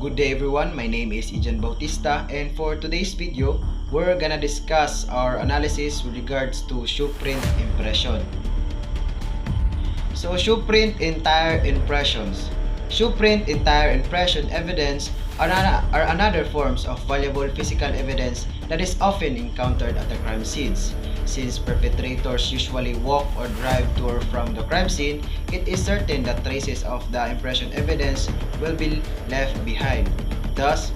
Good day everyone, my name is Ijan Bautista, and for today's video, we're gonna discuss our analysis with regards to shoeprint impression. So shoeprint entire impressions. Shoeprint entire impression evidence are another forms of valuable physical evidence that is often encountered at the crime scenes. Since perpetrators usually walk or drive to or from the crime scene, it is certain that traces of the impression evidence will be left behind. Thus,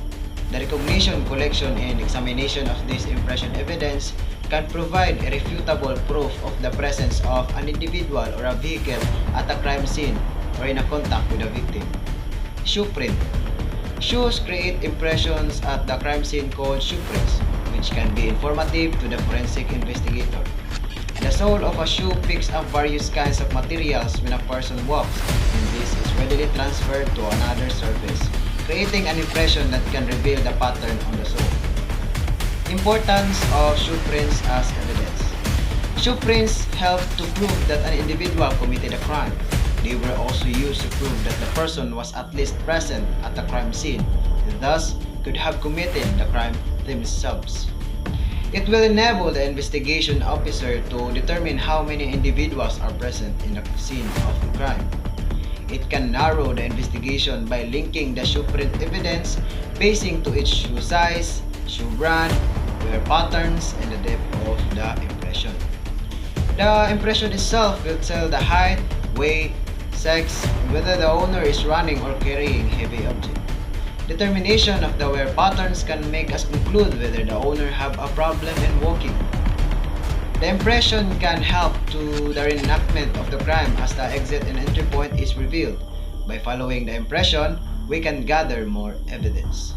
the recognition, collection, and examination of this impression evidence can provide irrefutable proof of the presence of an individual or a vehicle at a crime scene or in a contact with a victim. Shoeprint. Shoes create impressions at the crime scene called shoeprints, which can be informative to the forensic investigator. The sole of a shoe picks up various kinds of materials when a person walks, and this is readily transferred to another surface, creating an impression that can reveal the pattern on the sole. Importance of shoeprints as evidence. Shoeprints help to prove that an individual committed a crime. They were also used to prove that the person was at least present at the crime scene and thus could have committed the crime themselves. It will enable the investigation officer to determine how many individuals are present in the scene of the crime. It can narrow the investigation by linking the shoeprint evidence basing to its shoe size, shoe brand, wear patterns, and the depth of the impression. The impression itself will tell the height, weight, sex, and whether the owner is running or carrying heavy object. Determination of the wear patterns can make us conclude whether the owner have a problem in walking. The impression can help to the reenactment of the crime as the exit and entry point is revealed. By following the impression, we can gather more evidence.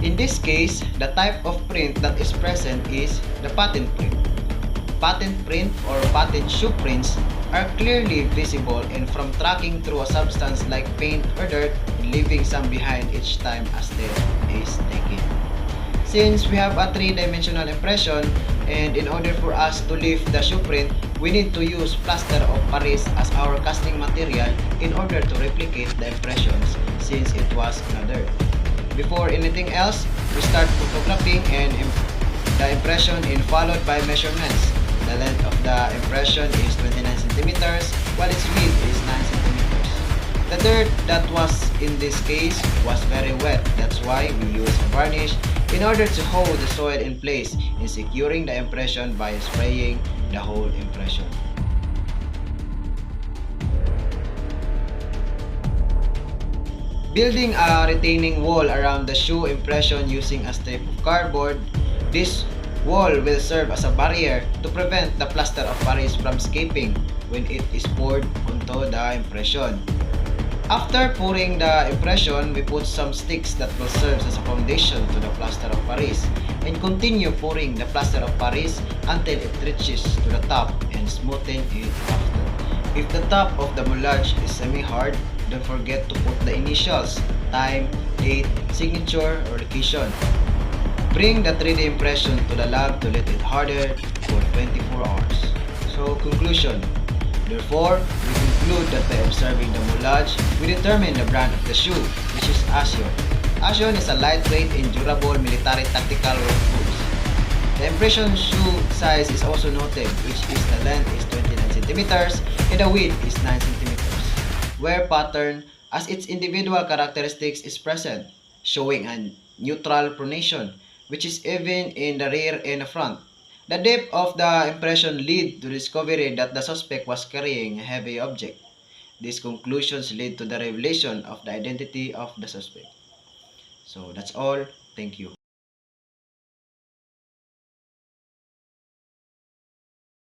In this case, the type of print that is present is the patent print. Patent print or patent shoe prints are clearly visible and from tracking through a substance like paint or dirt, leaving some behind each time a step is taken. Since we have a three-dimensional impression, and in order for us to lift the shoe print, we need to use plaster of Paris as our casting material in order to replicate the impressions since it was in a dirt. Before anything else, we start photographing and the impression in followed by measurements. The length of the impression is 29 centimeters, while its width is 9 centimeters. The dirt that was in this case was very wet. That's why we use a varnish in order to hold the soil in place in securing the impression by spraying the whole impression. Building a retaining wall around the shoe impression using a strip of cardboard, this wall will serve as a barrier to prevent the plaster of Paris from escaping when it is poured onto the impression. After pouring the impression, we put some sticks that will serve as a foundation to the plaster of Paris and continue pouring the plaster of Paris until it reaches to the top and smoothen it after. If the top of the moulage is semi-hard, don't forget to put the initials, time, date, signature, or location. Bring the 3D impression to the lab to let it harden for 24 hours. So, conclusion. Therefore, we conclude that by observing the moulage, we determine the brand of the shoe, which is Asian. Asian is a lightweight and durable military tactical work boots. The impression shoe size is also noted, which is the length is 29 centimeters and the width is 9 centimeters. Wear pattern as its individual characteristics is present, showing a neutral pronation, which is even in the rear and the front. The depth of the impression lead to discovery that the suspect was carrying a heavy object. These conclusions lead to the revelation of the identity of the suspect. So that's all. Thank you.